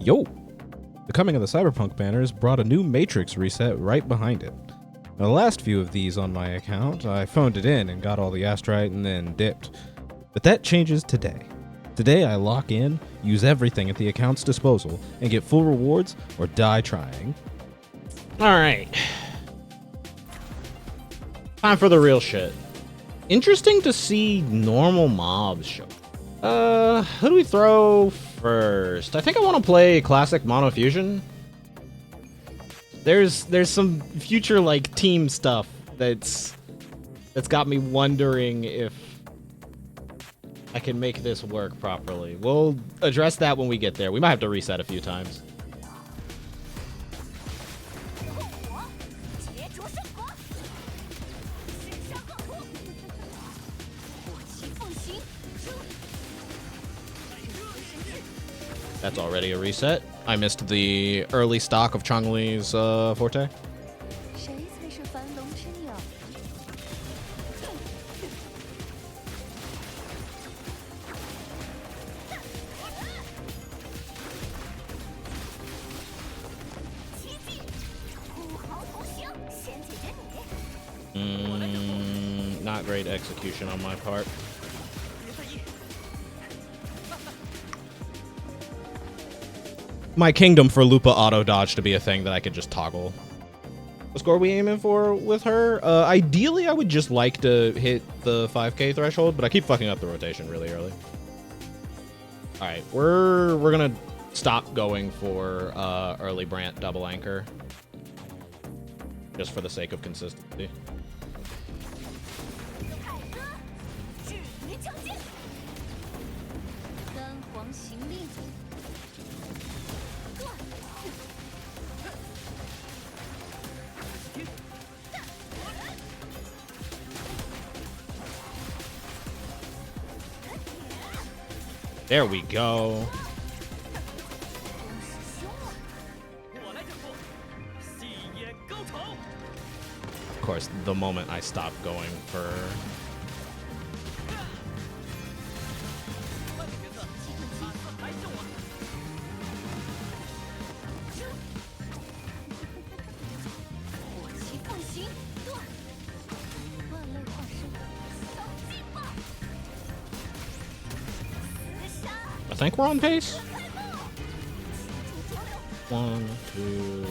Yo! The coming of the Cyberpunk banners brought a new Matrix reset right behind it. Now, the last few of these on my account, I phoned it in and got all the astrite and then dipped. But that changes today. Today I lock in, use everything at the account's disposal, and get full rewards or die trying. Alright. Time for the real shit. Interesting to see normal mobs show. Who do we throw first? I think I want to play classic Mono Fusion. There's some future like team stuff that's got me wondering if I can make this work properly. We'll address that when we get there. We might have to reset a few times. That's already a reset. I missed the early stock of Chong-Li's forte. Not great execution on my part. My kingdom for Lupa auto dodge to be a thing that I could just toggle. What score are we aiming for with her? Ideally, I would just like to hit the 5k threshold, but I keep fucking up the rotation really early. All right, we're gonna stop going for early Brant double anchor, just for the sake of consistency. There we go. Of course, the moment I stop going for... I think we're on pace. 1, 2.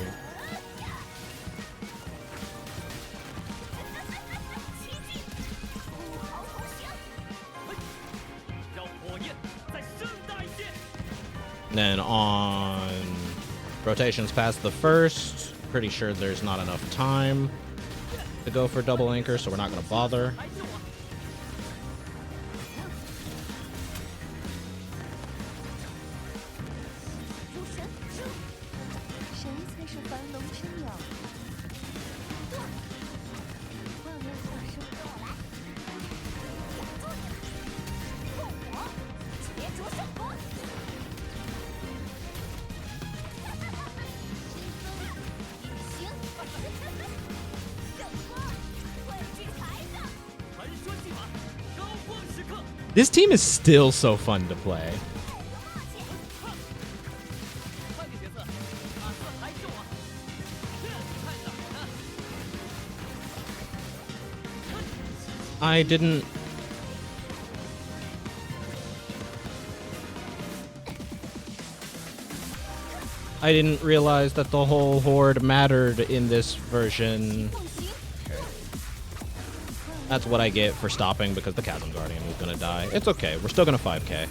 And then on rotations past the first, pretty sure there's not enough time to go for double anchor, so we're not going to bother. This team is still so fun to play. I didn't realize that the whole horde mattered in this version. That's what I get for stopping because the Chasm Guardian was gonna die. It's okay, we're still gonna 5k.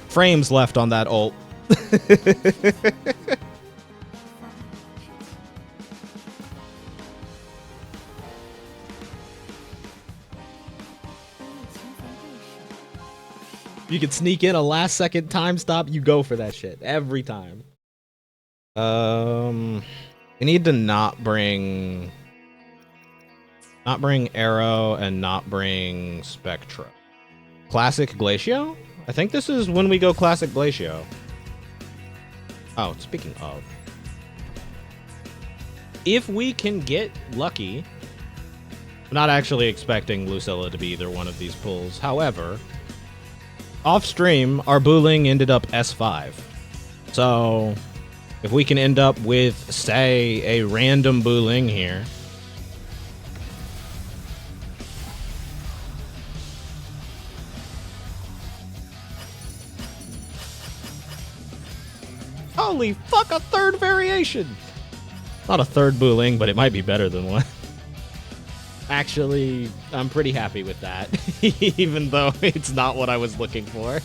Frames left on that ult. You can sneak in a last second time stop, you go for that shit every time. We need to not bring Arrow and not bring Spectra. Classic Glacio? I think this is when we go Classic Glacio. Oh, speaking of. If we can get lucky, I'm not actually expecting Lucilla to be either one of these pulls. However, off stream, our Booling ended up S5. So, if we can end up with, say, a random Booling here. Holy fuck, a third variation! Not a third Booling, but it might be better than one. Actually, I'm pretty happy with that, even though it's not what I was looking for.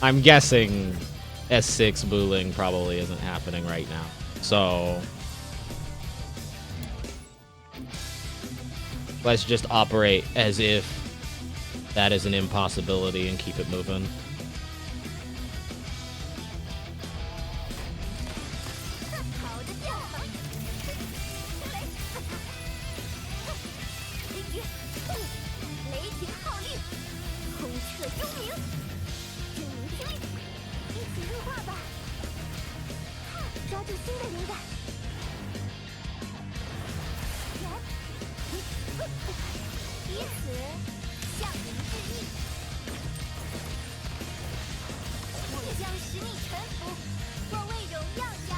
I'm guessing S6 Booling probably isn't happening right now, so let's just operate as if that is an impossibility and keep it moving.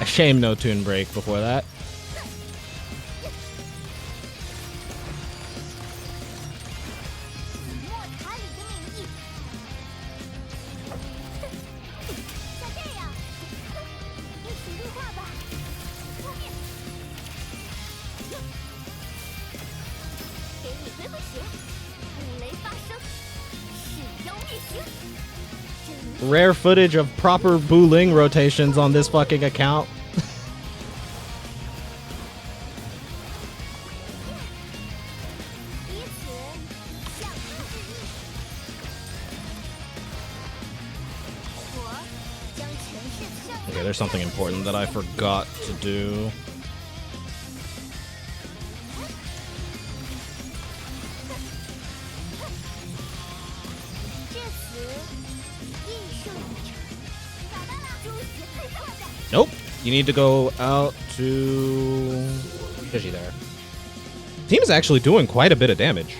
A shame no tune break before that. Rare footage of proper Booling rotations on this fucking account. Okay, there's something important that I forgot to do. Nope. You need to go out to Fishy there. Team is actually doing quite a bit of damage.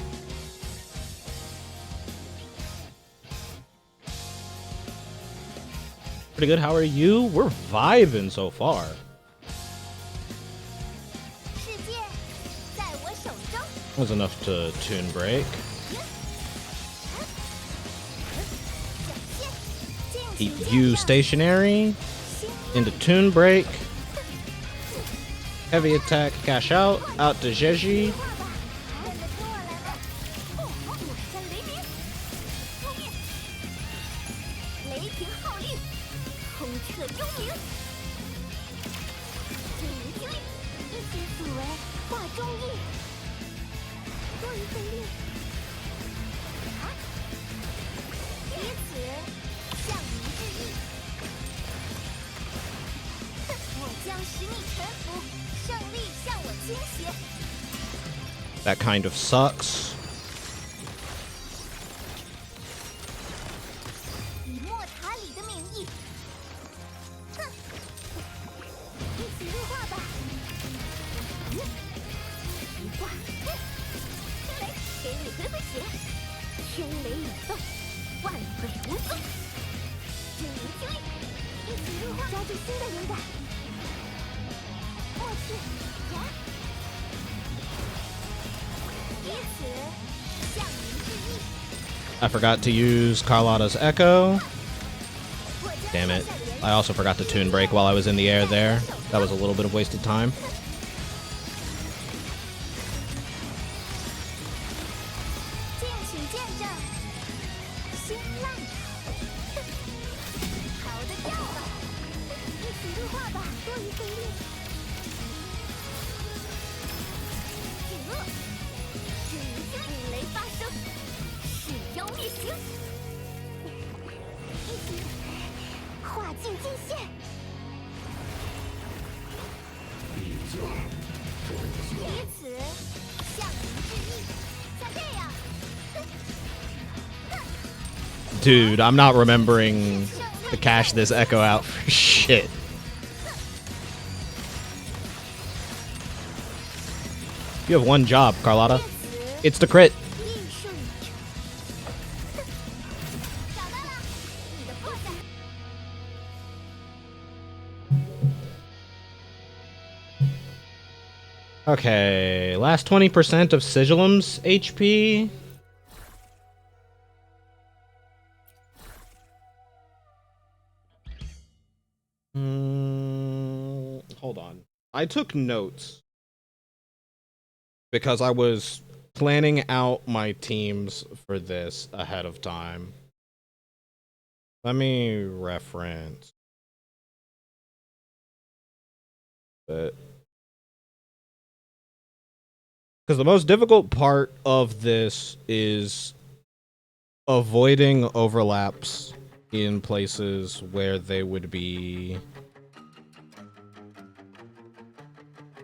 Pretty good. How are you? We're vibing so far. That was enough to tune break. Keep you stationary. Into tune break. Heavy attack, cash out. Out to Jeji. That kind of sucks. I forgot to use Carlotta's Echo. Damn it. I also forgot to tune break while I was in the air there. That was a little bit of wasted time. Dude, I'm not remembering to cash this echo out for shit. You have one job, Carlotta. It's to crit. Okay, last 20% of Sigilum's HP. Hold on. I took notes because I was planning out my teams for this ahead of time. Let me reference. But because the most difficult part of this is avoiding overlaps in places where they would be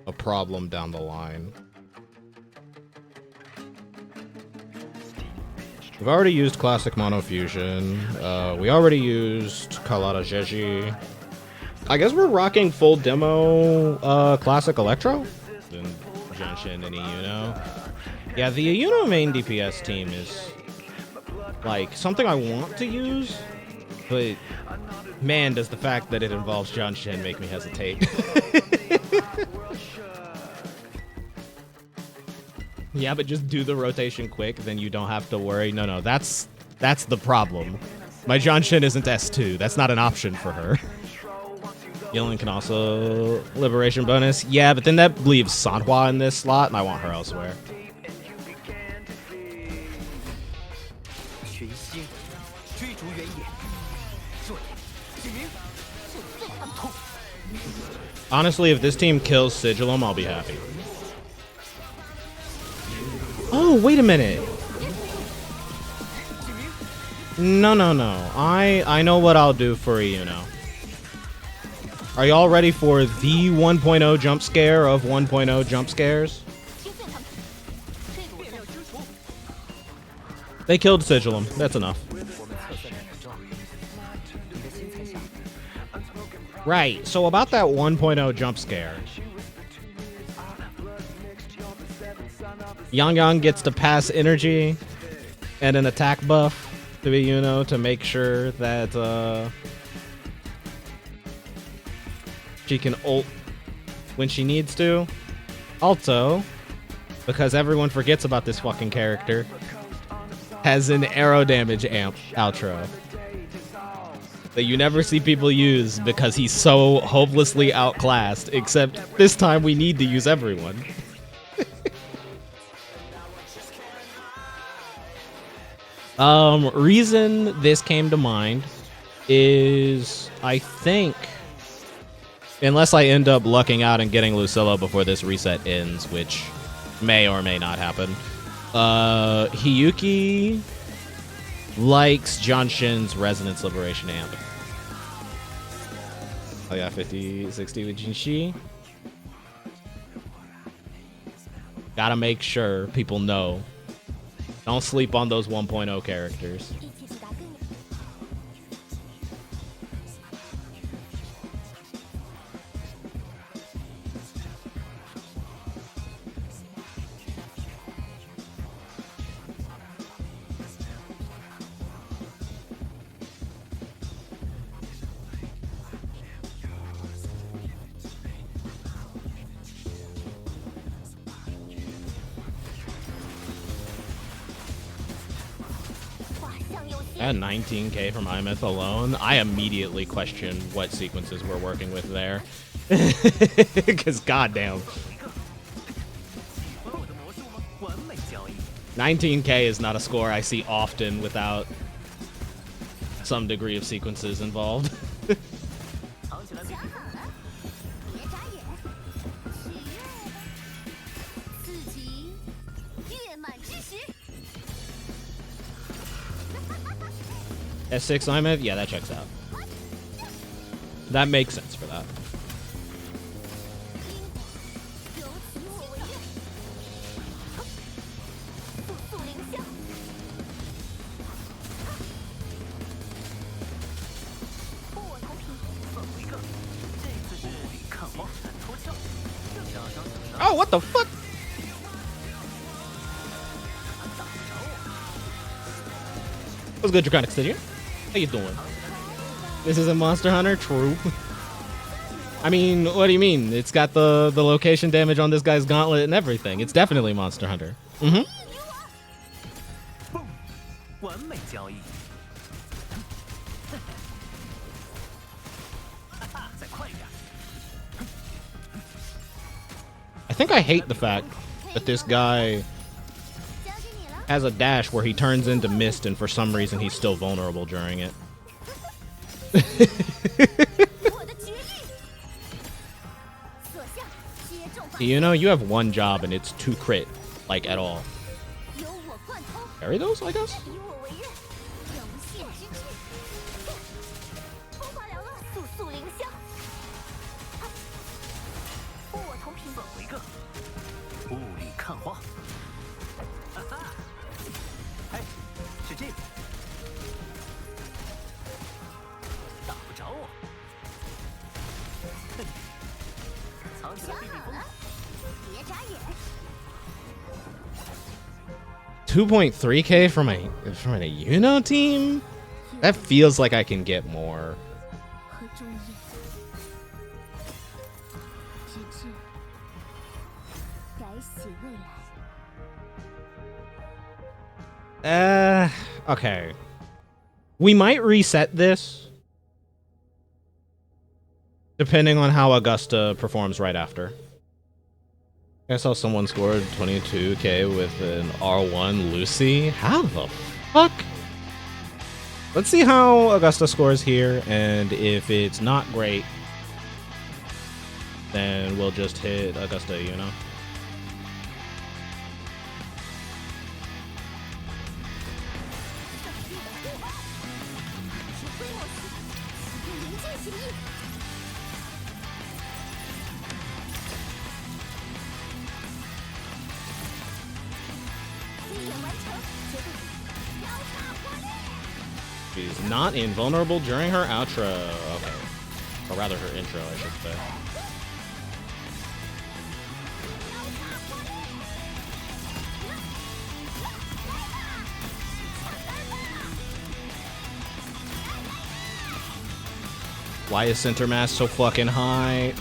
a problem down the line. We've already used Classic Monofusion. We already used Carlotta Jeji. I guess we're rocking full demo Classic Electro? And Junshin and Iyuno. Yeah, the Iyuno main DPS team is like something I want to use, but man, does the fact that it involves Junshin make me hesitate. Yeah, but just do the rotation quick, then you don't have to worry. No, that's the problem. My Junshin isn't S2. That's not an option for her. Yulin can also liberation bonus. Yeah, but then that leaves Sanhua in this slot, and I want her elsewhere. Honestly, if this team kills Sigilum, I'll be happy. Oh, wait a minute. No. I know what I'll do for Iyuno. Are y'all ready for the 1.0 jump scare of 1.0 jump scares? They killed Sigilum. That's enough. Right, so about that 1.0 jump scare. Yang gets to pass energy and an attack buff to Iyuno to make sure that she can ult when she needs to. Also, because everyone forgets about this fucking character, has an arrow damage amp outro that you never see people use because he's so hopelessly outclassed, except this time we need to use everyone. Reason this came to mind is, I think, unless I end up lucking out and getting Lucilla before this reset ends, which may or may not happen, Hiyuki likes Junshin's Resonance Liberation Amp. Oh yeah, 50, 60 with Jinshi. Gotta make sure people know. Don't sleep on those 1.0 characters. At 19k from IMF alone, I immediately question what sequences we're working with there. Because goddamn. 19k is not a score I see often without some degree of sequences involved. S6 IMF? Yeah, that checks out. That makes sense for that. Oh, what the fuck? What's good, Draconic Stygian? How you doing? This isn't Monster Hunter? True. I mean, what do you mean? It's got the location damage on this guy's gauntlet and everything. It's definitely Monster Hunter. Mm-hmm. I think I hate the fact that this guy has a dash where he turns into mist and for some reason he's still vulnerable during it. You know, you have one job and it's to crit, like, at all. Carry those, I guess? $2.3K from a Yuno team? That feels like I can get more. Okay. We might reset this depending on how Augusta performs right after. I saw someone scored 22K with an R1 Lucy. How the fuck? Let's see how Augusta scores here, and if it's not great, then we'll just hit Augusta, you know? She's not invulnerable during her outro. Okay. Or rather her intro, I should say. Why is center mass so fucking high?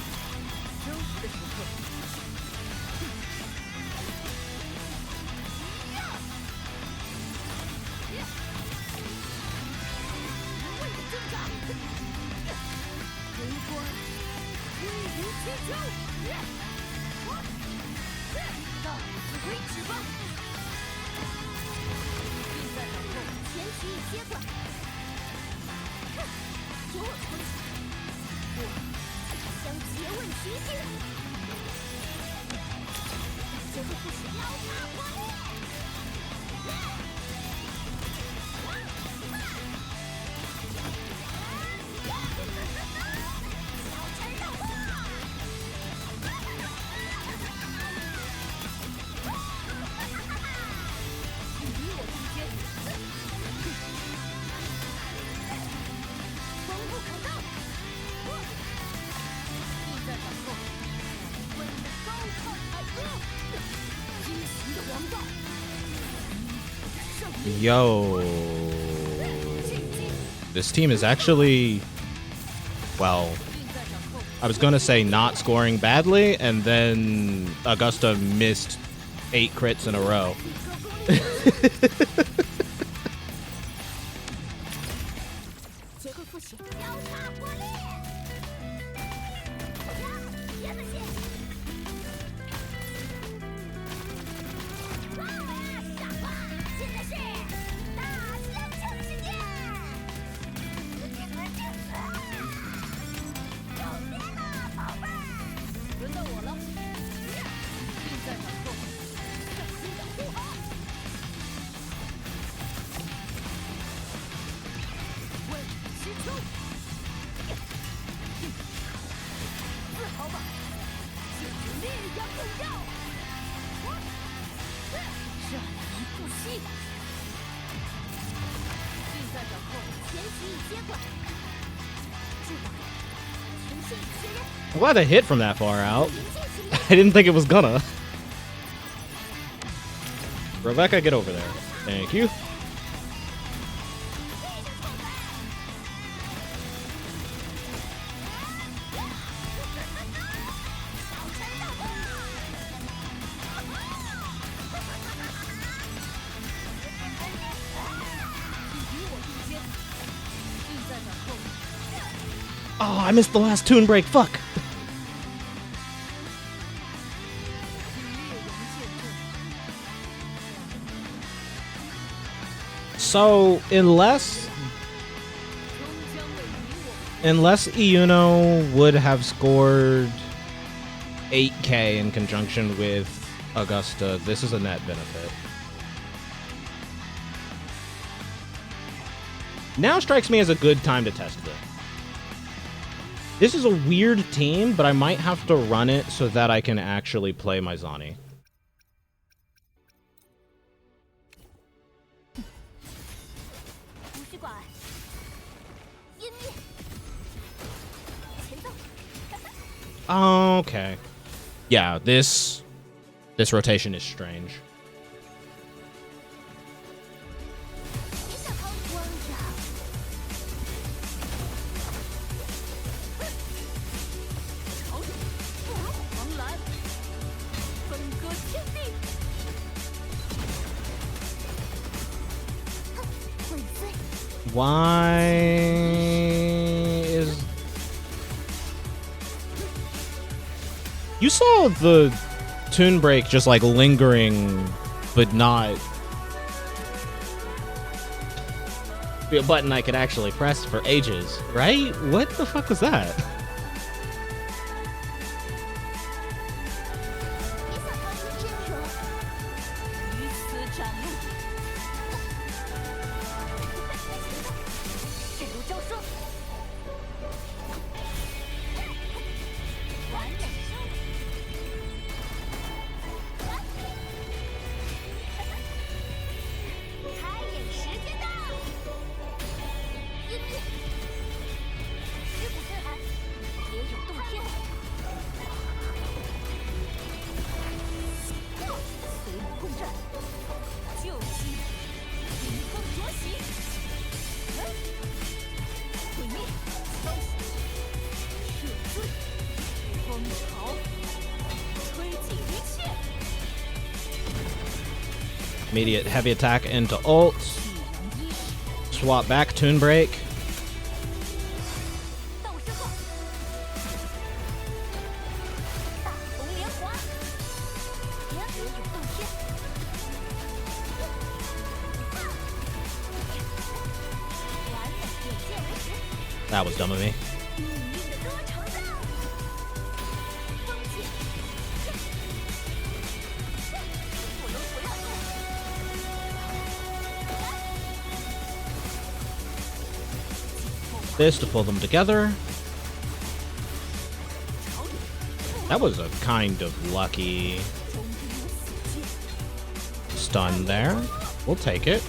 Yo, this team is actually, well, I was gonna say not scoring badly, and then Augusta missed 8 crits in a row. I'm glad I hit from that far out. I didn't think it was gonna. Rebecca, get over there. Thank you. Oh, I missed the last tune break. Fuck. So, unless Iuno would have scored 8k in conjunction with Augusta, this is a net benefit. Now strikes me as a good time to test this. This is a weird team, but I might have to run it so that I can actually play my Zani. Okay. Yeah, this rotation is strange. Why is... You saw the tune break just like lingering, but not be a button I could actually press for ages, right? What the fuck was that? Immediate heavy attack into ult. Swap back, tune break. That was dumb of me. This to pull them together. That was a kind of lucky stun there. We'll take it.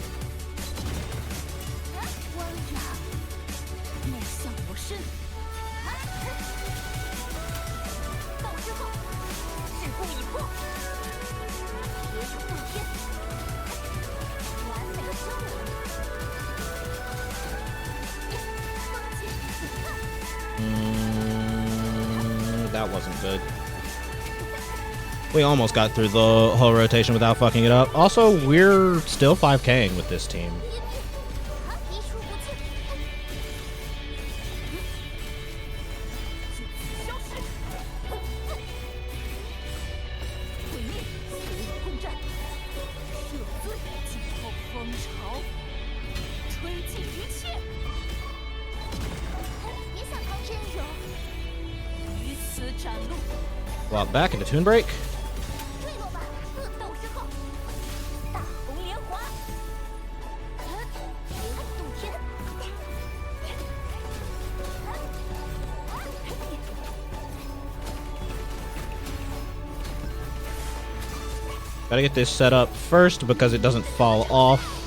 That wasn't good. We almost got through the whole rotation without fucking it up. Also, we're still 5K'ing with this team. Walk back into tune break. Gotta get this set up first because it doesn't fall off.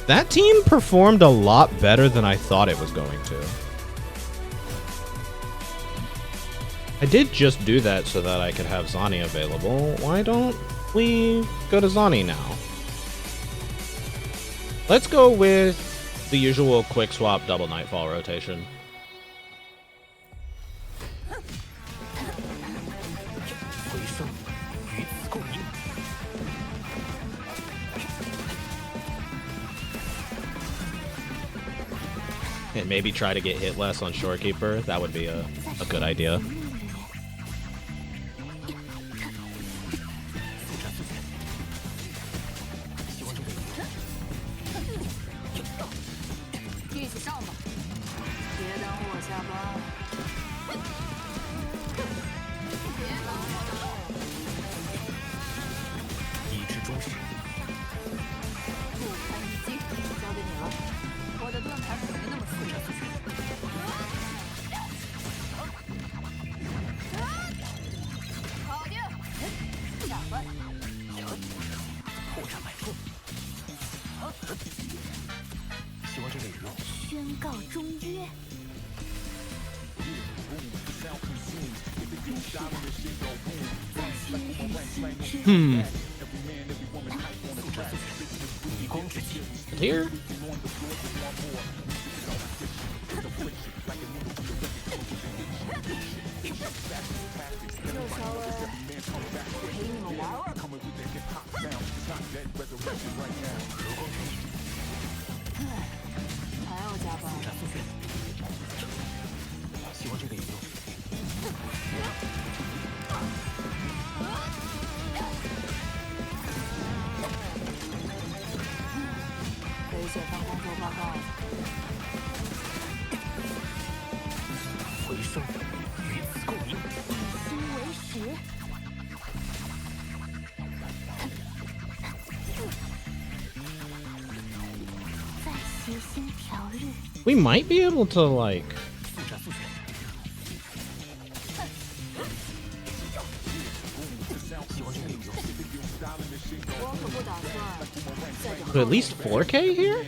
That team performed a lot better than I thought it was going to. I did just do that so that I could have Zani available. Why don't we go to Zani now? Let's go with the usual quick swap double Nightfall rotation. And maybe try to get hit less on Shorekeeper. That would be a good idea. Here? We might be able to, like... at least 4K here?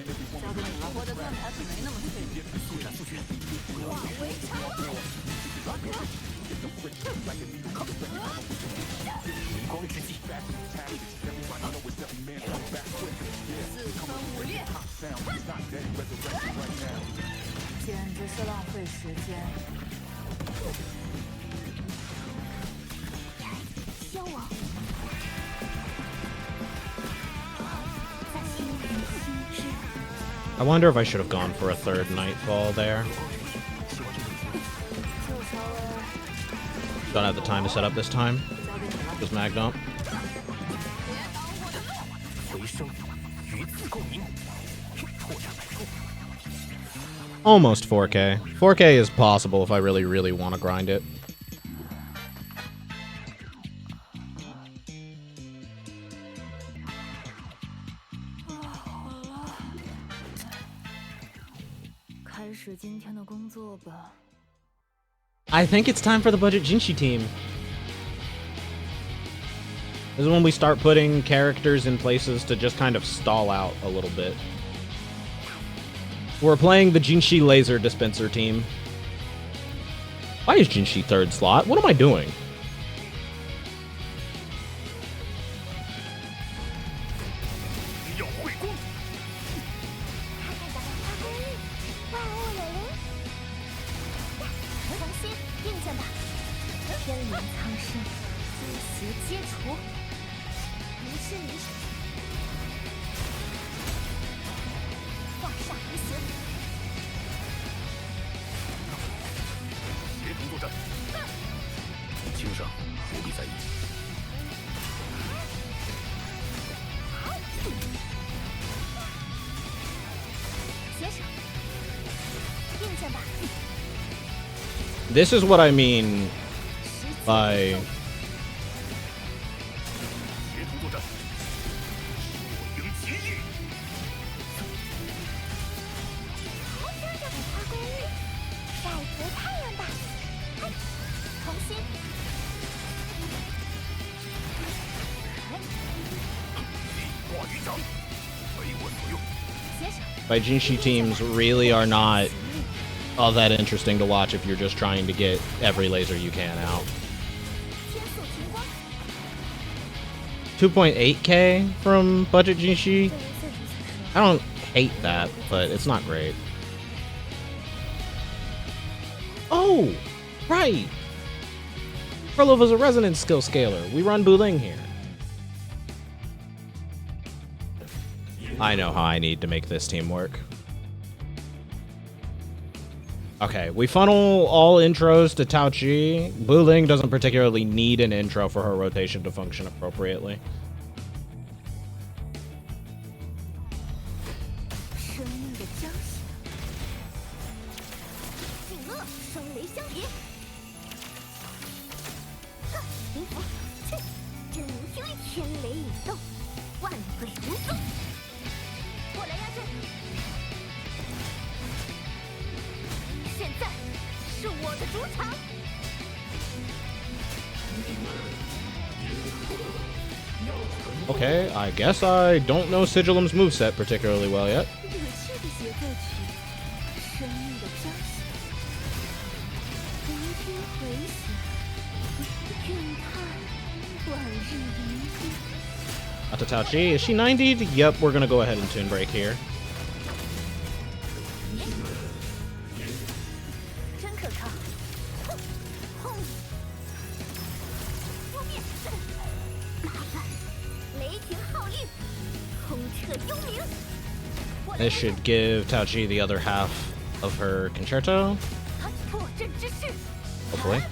I wonder if I should have gone for a third Nightfall there. Don't have the time to set up this time. Just mag dump. Almost 4K. 4K is possible if I really, really want to grind it. I think it's time for the budget Jinshi team. This is when we start putting characters in places to just kind of stall out a little bit. We're playing the Jinshi Laser Dispenser team. Why is Jinshi third slot? What am I doing? This is what I mean by... Jinshi teams really are not all that interesting to watch if you're just trying to get every laser you can out. 2.8k from budget Jinshi. I don't hate that, but it's not great. Oh, right. Perlova's a resonance skill scaler. We run Buling here. I know how I need to make this team work. Okay, we funnel all intros to Taochi. Buling doesn't particularly need an intro for her rotation to function appropriately. Okay, I guess I don't know Sigilum's moveset particularly well yet. Atatachi, is she 90'd? Yep, we're gonna go ahead and Toon Break here. This should give Taochi the other half of her concerto. Hopefully.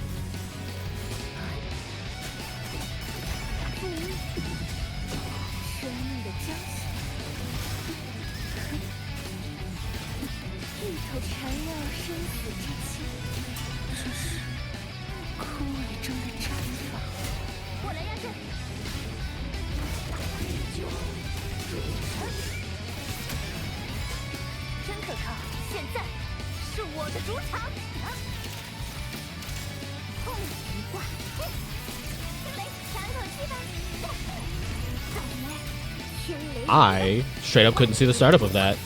I straight up couldn't see the startup of that.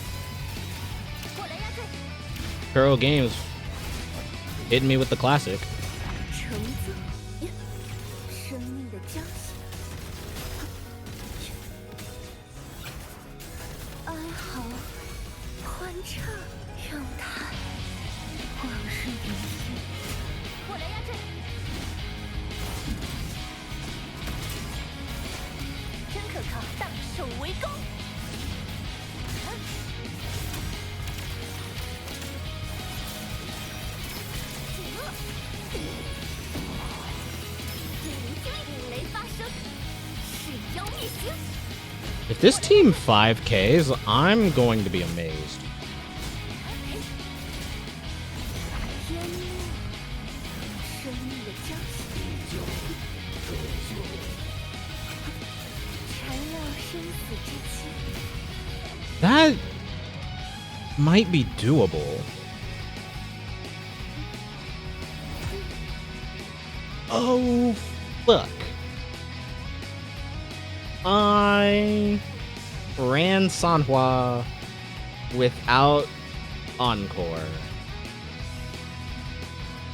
Kuro Games hitting me with the classic. If this team 5Ks, I'm going to be amazed. That might be doable. Oh, fuck. I ran Sanhua without Encore.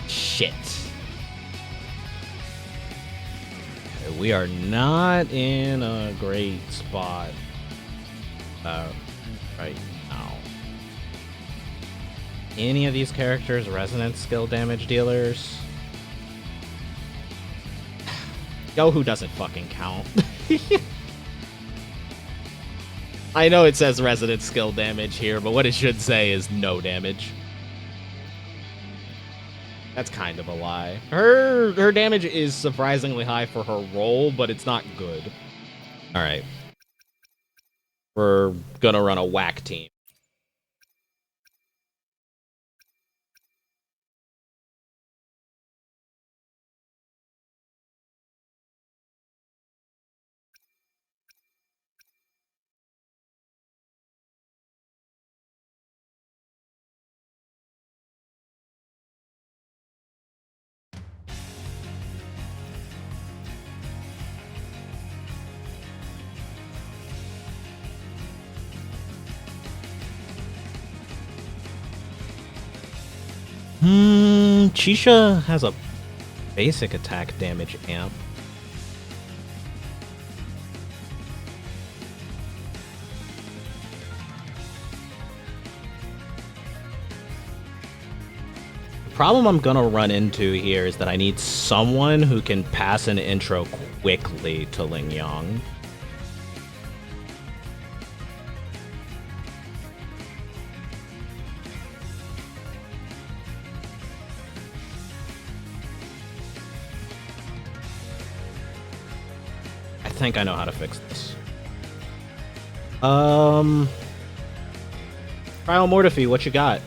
Shit. We are not in a great spot right now. Any of these characters resonance skill damage dealers? Yohu doesn't fucking count. I know it says resonance skill damage here, but what it should say is no damage. That's kind of a lie. Her damage is surprisingly high for her role, but it's not good. All right. We're gonna run a whack team. Chisha has a basic attack damage amp. The problem I'm gonna run into here is that I need someone who can pass an intro quickly to Ling Yang. I think I know how to fix this. Trial Mortifi, what you got?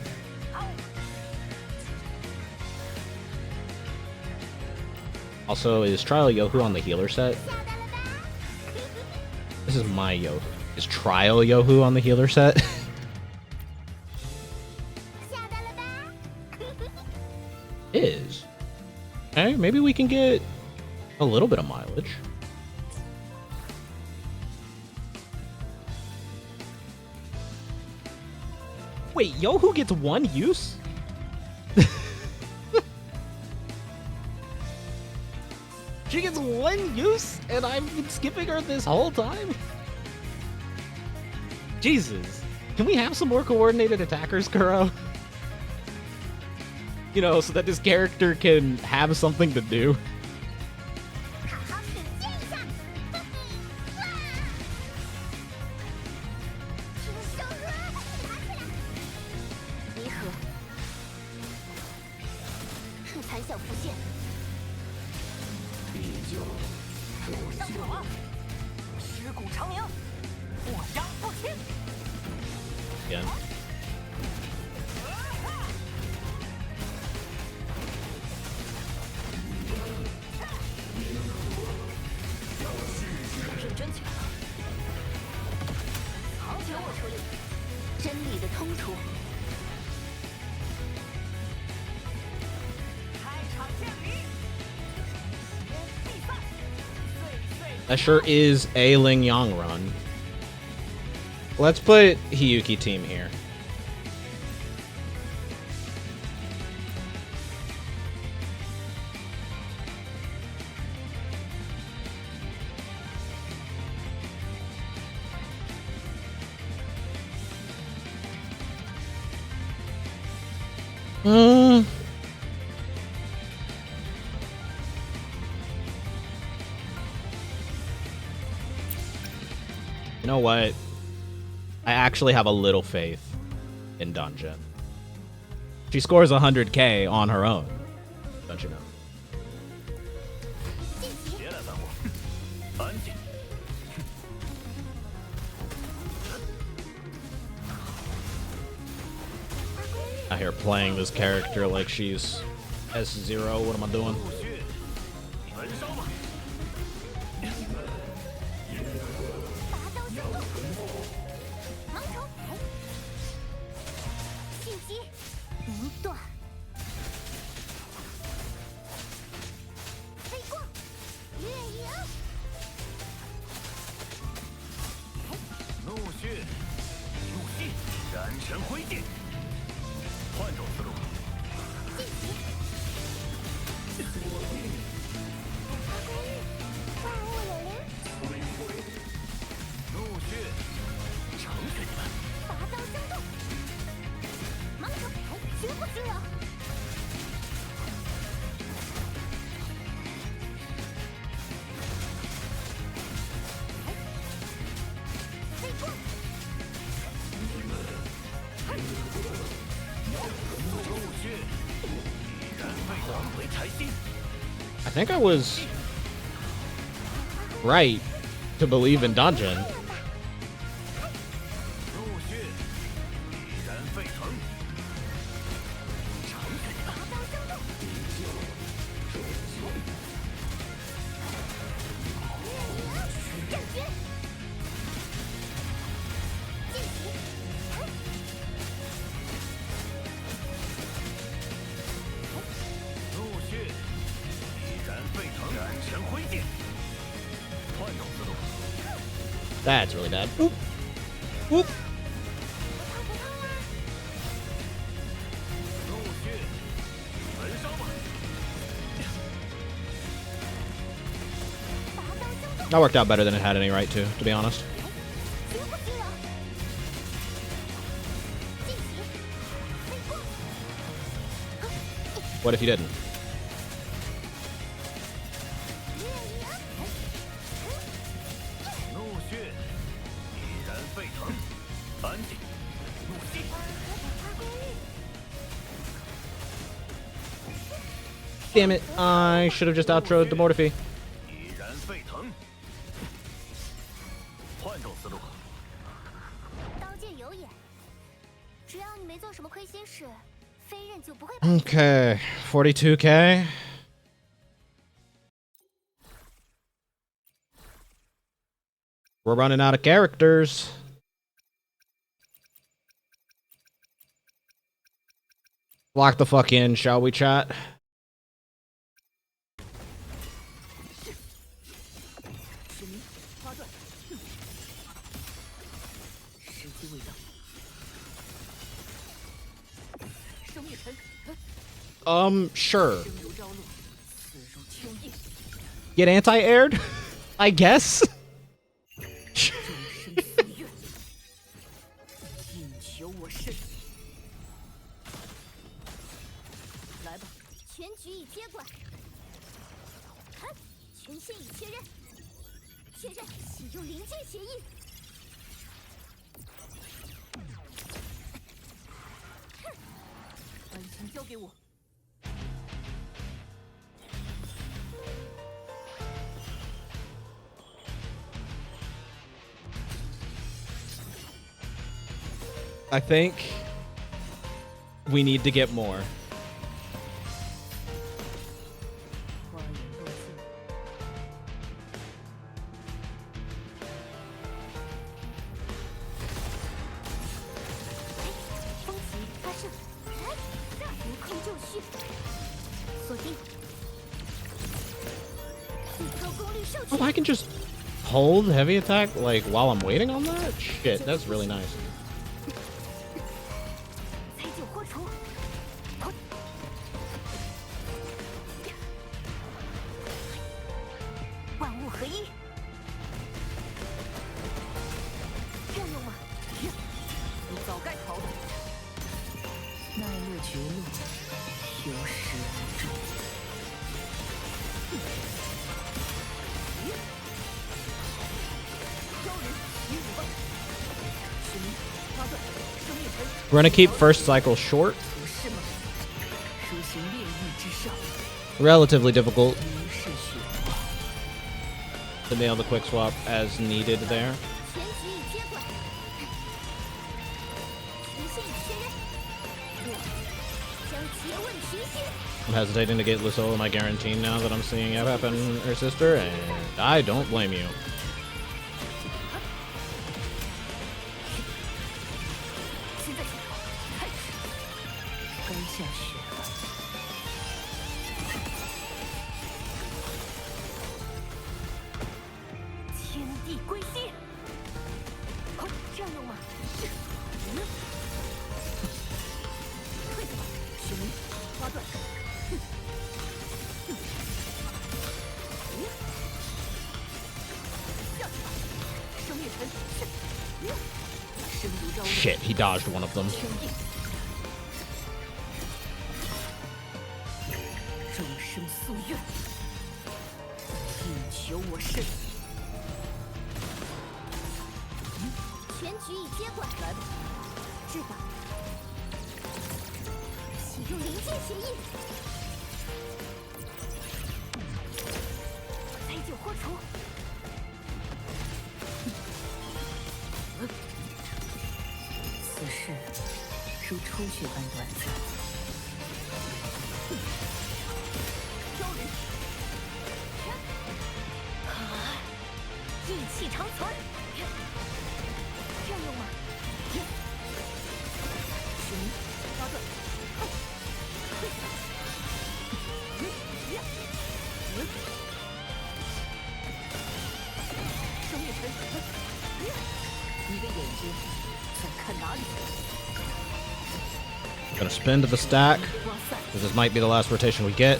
Also, is Trial Yohu on the healer set? This is my Yohu. Is Trial Yohu on the healer set? Is. Okay, maybe we can get a little bit of mileage. Wait, Yohu gets one use? She gets one use, and I've been skipping her this whole time? Jesus. Can we have some more coordinated attackers, Kuro? You know, so that this character can have something to do. Again. That sure is a Ling Yang run. Let's put Hiyuki team here. You know what? I actually have a little faith in Dungeon. She scores 100k on her own. Don't you know? Out here playing this character like she's S0. What am I doing? I think I was right to believe in Dungeon. That's really bad. Oop. Oop. That worked out better than it had any right to be honest. What if you didn't? Damn it, I should have just outroed Demetori. Okay, 42k. We're running out of characters. Lock the fuck in, shall we, chat? Sure. Get anti-aired? I guess? I think we need to get more. Oh, I can just hold heavy attack like while I'm waiting on that? Shit, that's really nice. We're gonna keep first cycle short. Relatively difficult to nail the quick swap as needed there. I'm hesitating to get Lucilla my guarantee now that I'm seeing FF and her sister, and I don't blame you. Shit, he dodged one of them. Gonna spin to the stack, because this might be the last rotation we get.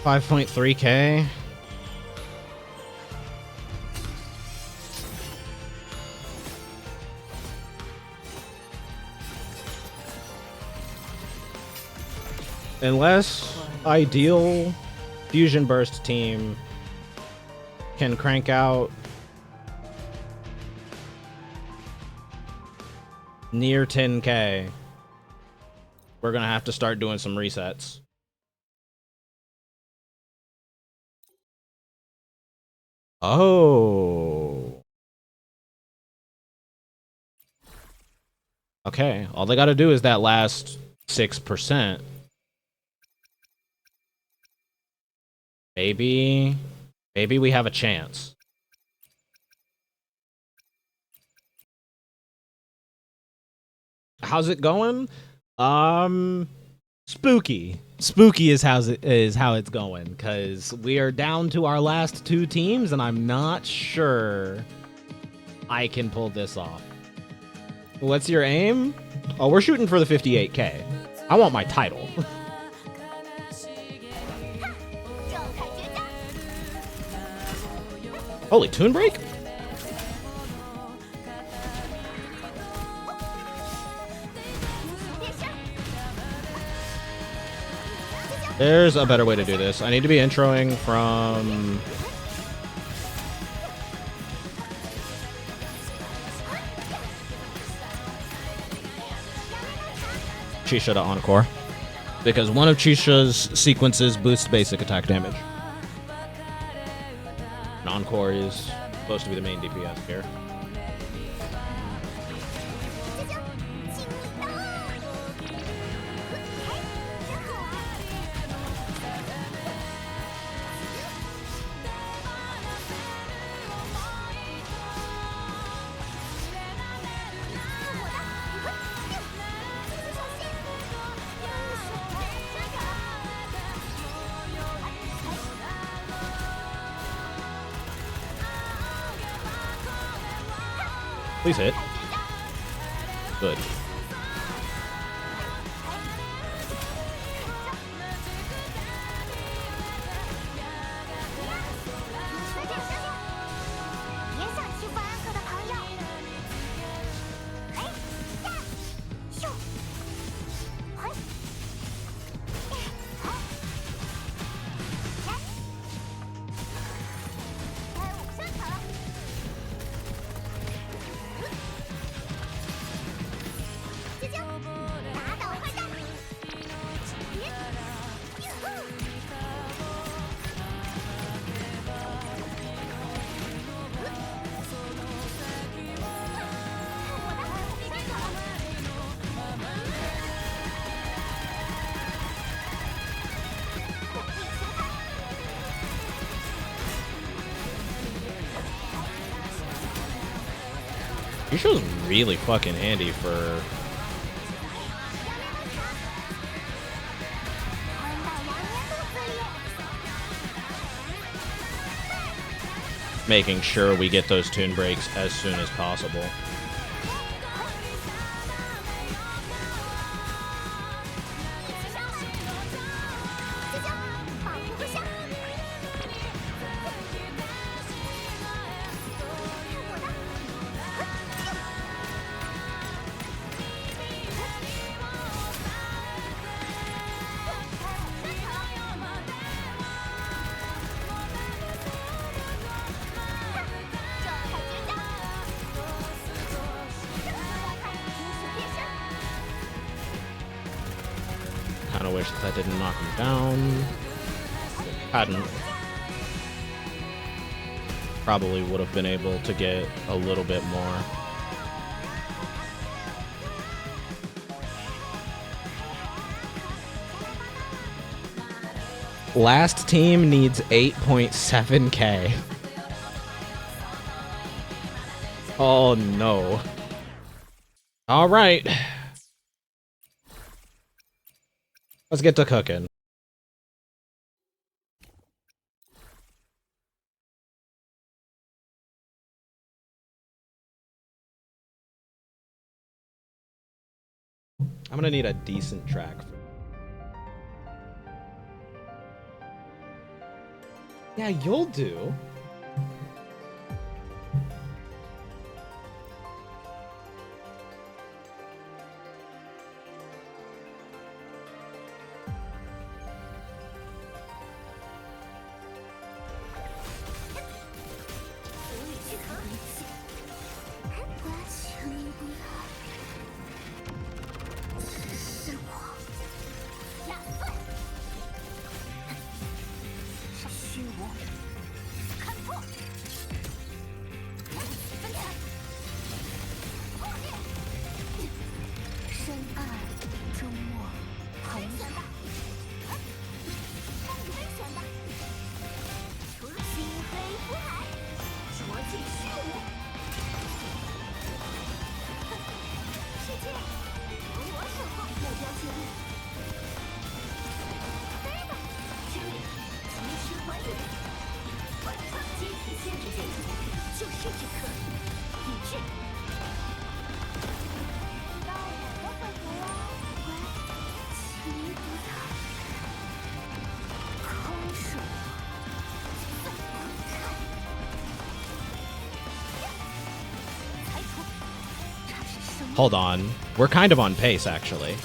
5.3k. Unless ideal Fusion Burst team can crank out near 10k, we're gonna have to start doing some resets. Oh. Okay, all they gotta do is that last 6%. Maybe we have a chance. How's it going? Spooky. Spooky is how it's going, because we are down to our last 2 teams, and I'm not sure I can pull this off. What's your aim? Oh, we're shooting for the 58k. I want my title. Holy, Toon Break? There's a better way to do this. I need to be introing from... Chisha to Encore. Because one of Chisha's sequences boosts basic attack damage. And Encore is supposed to be the main DPS here. Please hit. Good. Yusho's really fucking handy for making sure we get those tune breaks as soon as possible. Kinda wish that didn't knock him down. Hadn't. Probably would have been able to get a little bit more. Last team needs 8.7k. Oh no. All right. Let's get to cooking. I'm gonna need a decent track. Yeah, you'll do. Hold on. We're kind of on pace, actually.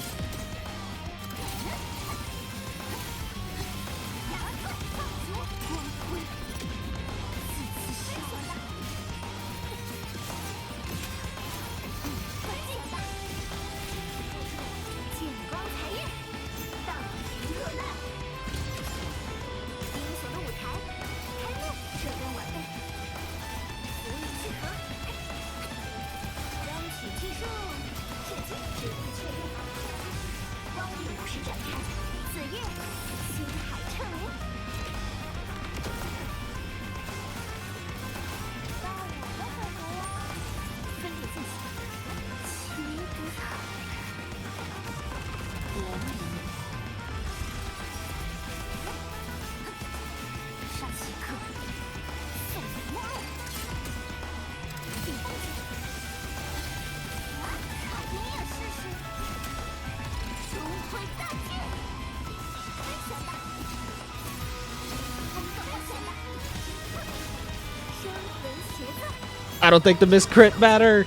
I don't think the miscrit matter.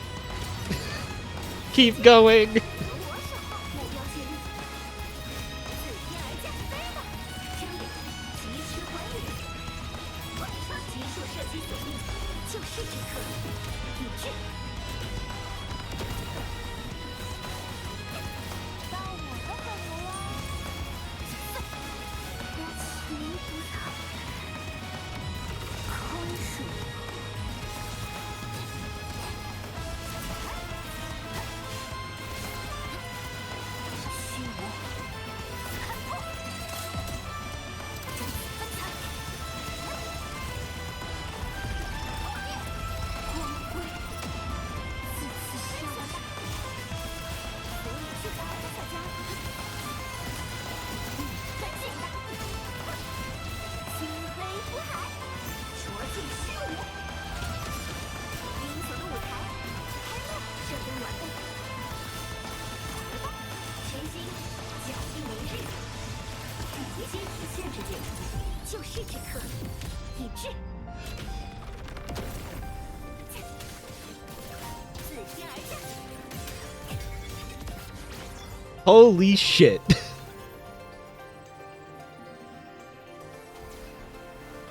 Keep going. Holy shit.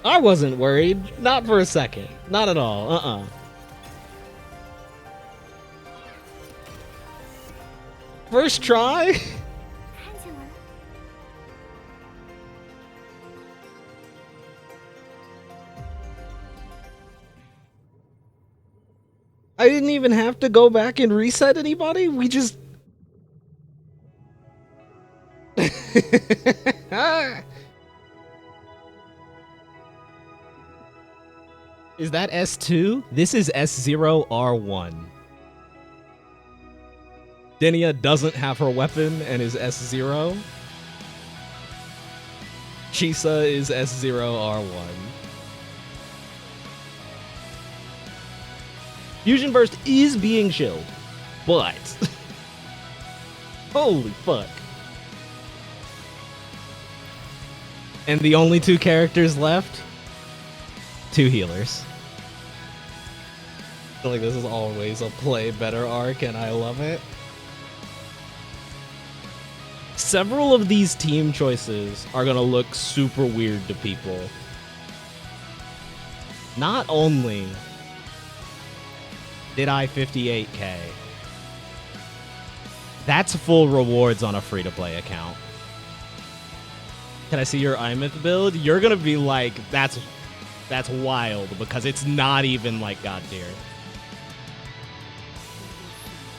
I wasn't worried. Not for a second. Not at all. First try? I didn't even have to go back and reset anybody? We just... Is that S2? This is S0R1. Denia doesn't have her weapon and is S0. Chisa is S0R1. Fusion Burst is being chilled, but holy fuck. And the only two characters left? Two healers. I feel like this is always a play better arc, and I love it. Several of these team choices are gonna look super weird to people. Not only did I 58k, that's full rewards on a free-to-play account. Can I see your iMyth build? You're gonna be like, that's wild, because it's not even like God tier.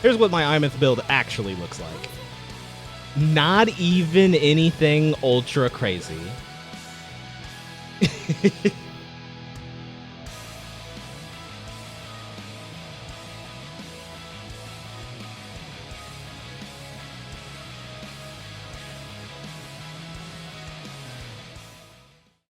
Here's what my iMyth build actually looks like. Not even anything ultra crazy.